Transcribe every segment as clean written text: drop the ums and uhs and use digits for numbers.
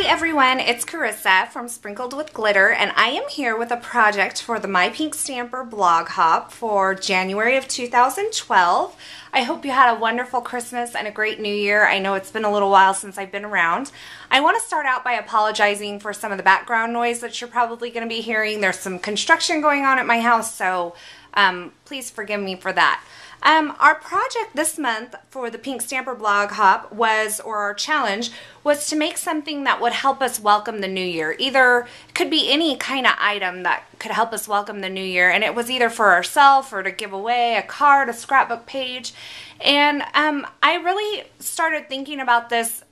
everyone, it's Carissa from Sprinkled with Glitter, and I am here with a project for the My Pink Stamper blog hop for January of 2012. I hope you had a wonderful Christmas and a great New Year. I know it's been a little while since I've been around. I want to start out by apologizing for some of the background noise that you're probably going to be hearing. There's some construction going on at my house, so please forgive me for that. Our project this month for the Pink Stamper blog hop was, or our challenge, was to make something that would help us welcome the new year. Either, it could be any kind of item that could help us welcome the new year, and it was either for ourselves or to give away a card, a scrapbook page. And I really started thinking about this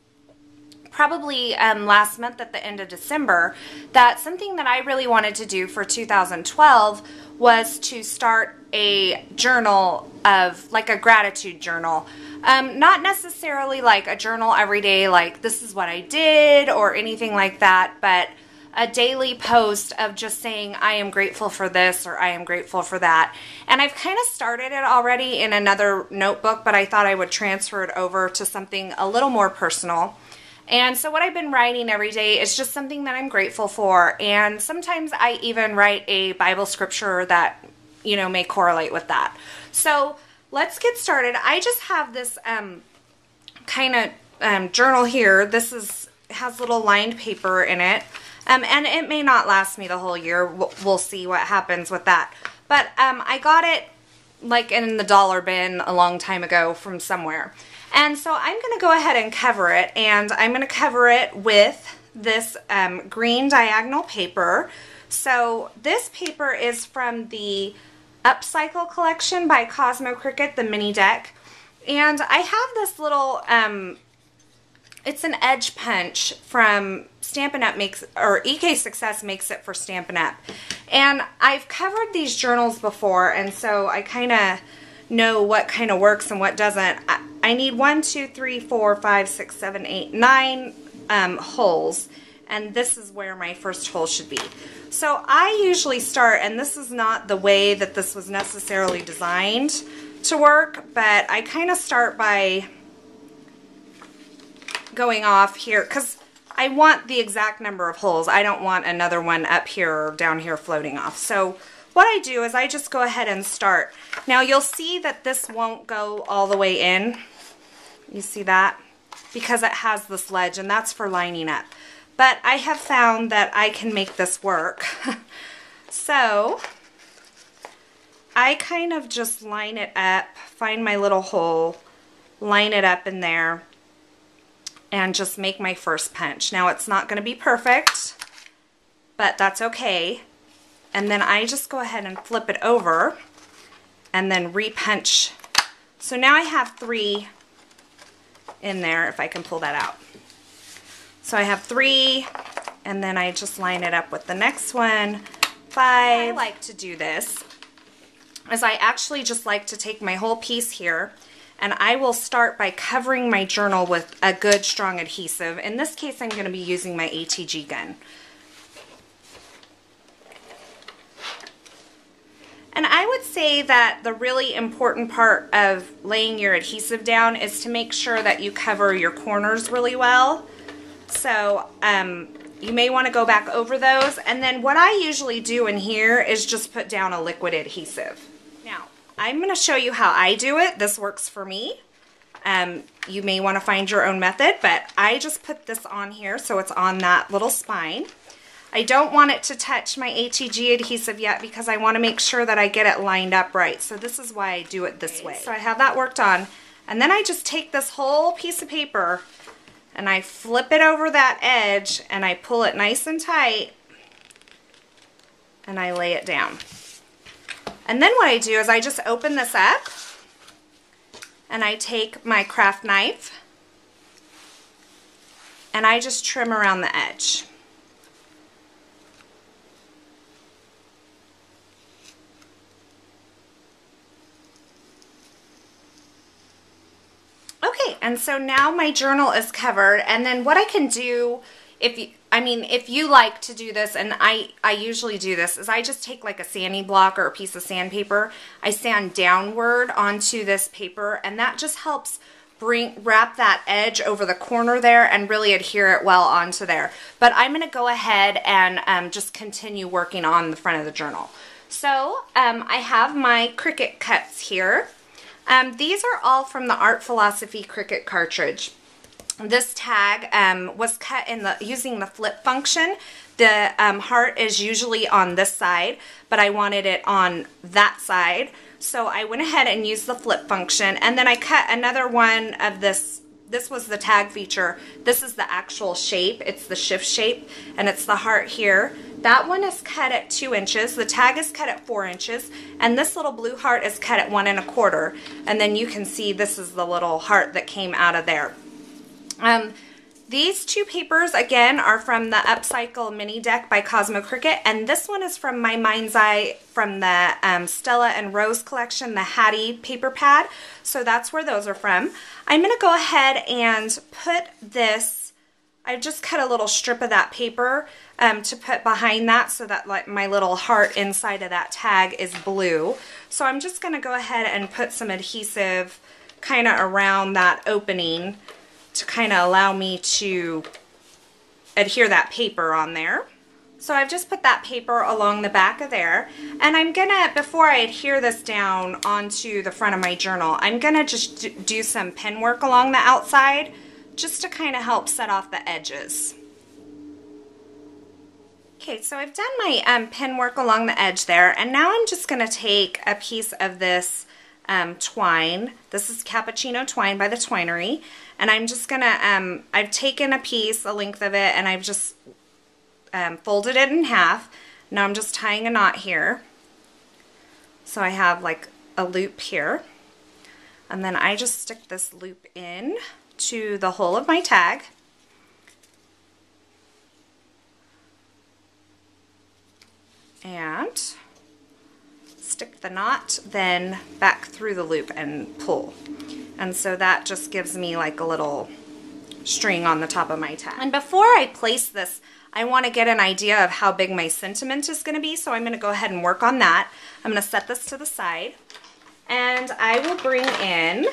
probably last month at the end of December, that something that I really wanted to do for 2012 was to start a journal of, like a gratitude journal. Not necessarily like a journal every day, like this is what I did or anything like that, but a daily post of just saying I am grateful for this or I am grateful for that. And I've kind of started it already in another notebook, but I thought I would transfer it over to something a little more personal. And so what I've been writing every day is just something that I'm grateful for, and sometimes I even write a Bible scripture that, you know, may correlate with that. So let's get started. I just have this kind of journal here. This has little lined paper in it, and it may not last me the whole year. We'll see what happens with that. But I got it like in the dollar bin a long time ago from somewhere. And so I'm going to go ahead and cover it, and I'm going to cover it with this green diagonal paper. So this paper is from the Upcycle collection by Cosmo Cricket, the mini deck. And I have this little, it's an edge punch from Stampin' Up! Or EK Success makes it for Stampin' Up! And I've covered these journals before, and so I kind of know what kind of works and what doesn't. I need 1, 2, 3, 4, 5, 6, 7, 8, 9 holes, and this is where my first hole should be. So I usually start, and this is not the way that this was necessarily designed to work, but I kind of start by going off here, because I want the exact number of holes. I don't want another one up here or down here floating off. So what I do is I just go ahead and start. Now you'll see that this won't go all the way in. You see that? Because it has this ledge, and that's for lining up. But I have found that I can make this work. So I kind of just line it up, find my little hole, line it up in there, and just make my first punch. Now it's not going to be perfect, but that's okay. And then I just go ahead and flip it over and then re-punch. So now I have 3 in there, if I can pull that out. So I have 3, and then I just line it up with the next one, 5. I like to do this is I actually just like to take my whole piece here, and I will start by covering my journal with a good strong adhesive. In this case, I'm going to be using my ATG gun. And I would say that the really important part of laying your adhesive down is to make sure that you cover your corners really well. So you may want to go back over those. And then what I usually do in here is just put down a liquid adhesive. Now, I'm going to show you how I do it. This works for me. You may want to find your own method, but I just put this on here so it's on that little spine. I don't want it to touch my ATG adhesive yet because I want to make sure that I get it lined up right. So this is why I do it this way. So I have that worked on, and then I just take this whole piece of paper and I flip it over that edge and I pull it nice and tight and I lay it down. And then what I do is I just open this up and I take my craft knife and I just trim around the edge. Okay, and so now my journal is covered, and then what I can do, if you like to do this, and I usually do this, is I just take like a sanding block or a piece of sandpaper, I sand downward onto this paper, and that just helps wrap that edge over the corner there and really adhere it well onto there. But I'm going to go ahead and just continue working on the front of the journal. So I have my Cricut cuts here. These are all from the Art Philosophy Cricut cartridge. This tag was cut using the flip function. The heart is usually on this side, but I wanted it on that side. So I went ahead and used the flip function, and then I cut another one of this. This was the tag feature. This is the actual shape. It's the shift shape, and it's the heart here. That one is cut at 2 inches. The tag is cut at 4 inches, and this little blue heart is cut at 1 1/4. And then you can see this is the little heart that came out of there. These two papers, again, are from the Upcycle Mini Deck by Cosmo Cricut, and this one is from my Mind's Eye from the Stella and Rose collection, the Hattie paper pad. So that's where those are from. I'm going to go ahead and put this, I just cut a little strip of that paper to put behind that so that like my little heart inside of that tag is blue. So I'm just going to go ahead and put some adhesive kind of around that opening to kind of allow me to adhere that paper on there. So I've just put that paper along the back of there, and I'm gonna, before I adhere this down onto the front of my journal, I'm gonna just do some pen work along the outside just to kind of help set off the edges. Okay, so I've done my pen work along the edge there, and now I'm just gonna take a piece of this twine. This is Cappuccino twine by the Twinery, and I'm just gonna I've taken a piece, a length of it, and I've just folded it in half. Now I'm just tying a knot here, so I have like a loop here, and then I just stick this loop in to the hole of my tag, and stick the knot then back through the loop and pull. And so that just gives me like a little string on the top of my tag. And before I place this, I want to get an idea of how big my sentiment is going to be, so I'm going to go ahead and work on that. I'm going to set this to the side, and I will bring in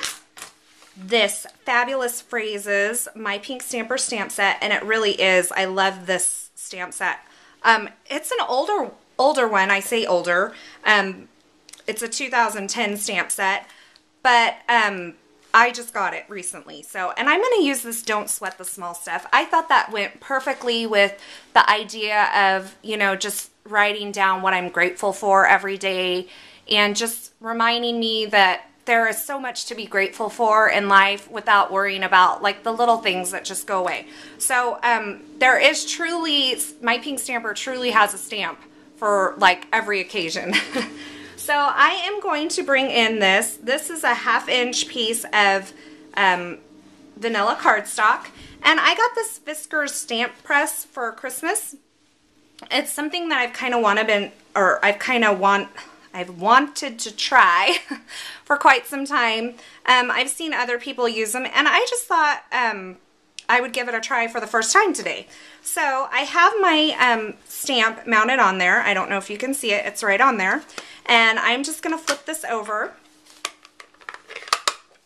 this Fabulous Phrases My Pink Stamper stamp set, and it really is, I love this stamp set. It's an older one. I say older. It's a 2010 stamp set, but I just got it recently. So, and I'm going to use this Don't Sweat the Small Stuff. I thought that went perfectly with the idea of, you know, just writing down what I'm grateful for every day and just reminding me that there is so much to be grateful for in life without worrying about like the little things that just go away. So there is truly, My Pink Stamper truly has a stamp for like every occasion. So I am going to bring in this. This is a 1/2 inch piece of vanilla cardstock, and I got this Fiskars stamp press for Christmas. It's something that I've kind of I've wanted to try for quite some time. I've seen other people use them, and I just thought I would give it a try for the first time today. So I have my stamp mounted on there. I don't know if you can see it. It's right on there. And I'm just going to flip this over,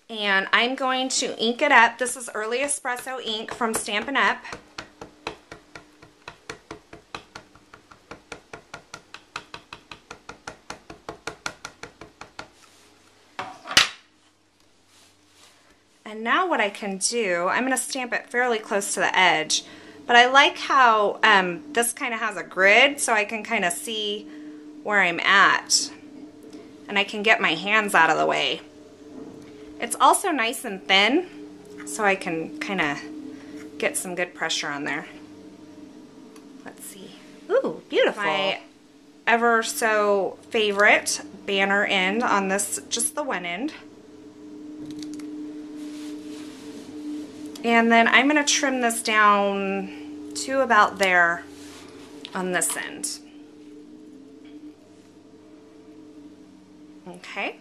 and I'm going to ink it up. This is Early Espresso ink from Stampin' Up. And now what I can do, I'm going to stamp it fairly close to the edge, but I like how this kind of has a grid, so I can kind of see where I'm at, and I can get my hands out of the way. It's also nice and thin, so I can kind of get some good pressure on there. Let's see. Ooh, beautiful. My ever so favorite banner end on this, just the one end. And then I'm going to trim this down to about there on this end. Okay,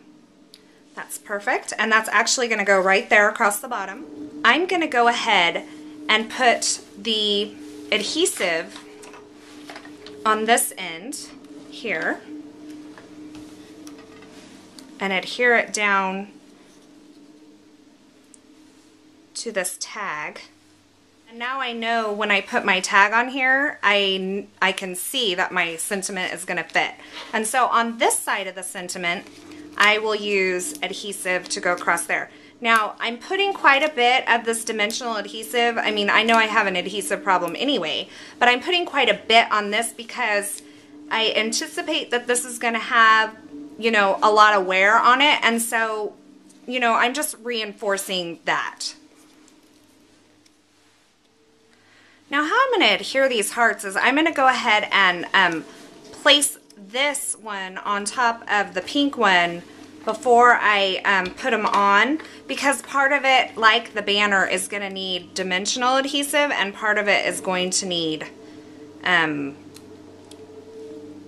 that's perfect, and that's actually going to go right there across the bottom. I'm going to go ahead and put the adhesive on this end here and adhere it down to this tag. And now I know when I put my tag on here, I can see that my sentiment is going to fit. And so on this side of the sentiment, I will use adhesive to go across there. Now, I'm putting quite a bit of this dimensional adhesive. I mean, I know I have an adhesive problem anyway, but I'm putting quite a bit on this because I anticipate that this is going to have, you know, a lot of wear on it. And so, you know, I'm just reinforcing that. Now, how I'm going to adhere these hearts is I'm going to go ahead and place this one on top of the pink one before I put them on, because part of it, like the banner, is going to need dimensional adhesive and part of it is going to need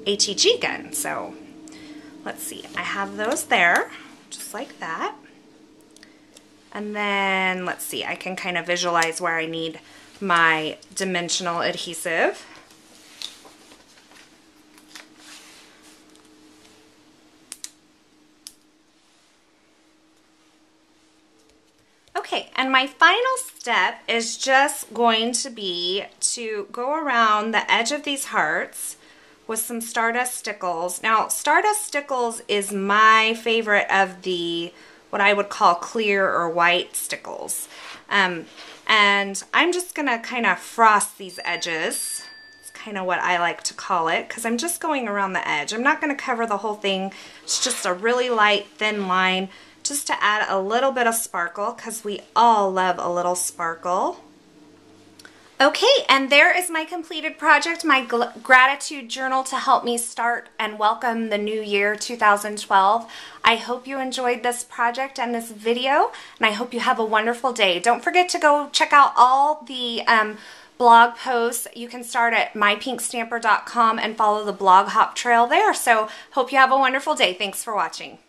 HEG gun. So let's see, I have those there just like that, and then let's see, I can kind of visualize where I need my dimensional adhesive. Okay, and my final step is just going to be to go around the edge of these hearts with some Stardust Stickles. Now, Stardust Stickles is my favorite of the what I would call clear or white stickles. And I'm just going to kind of frost these edges. It's kind of what I like to call it, because I'm just going around the edge. I'm not going to cover the whole thing. It's just a really light, thin line, just to add a little bit of sparkle, because we all love a little sparkle. Okay, and there is my completed project, my gratitude journal to help me start and welcome the new year 2012. I hope you enjoyed this project and this video, and I hope you have a wonderful day. Don't forget to go check out all the blog posts. You can start at mypinkstamper.com and follow the blog hop trail there. So hope you have a wonderful day. Thanks for watching.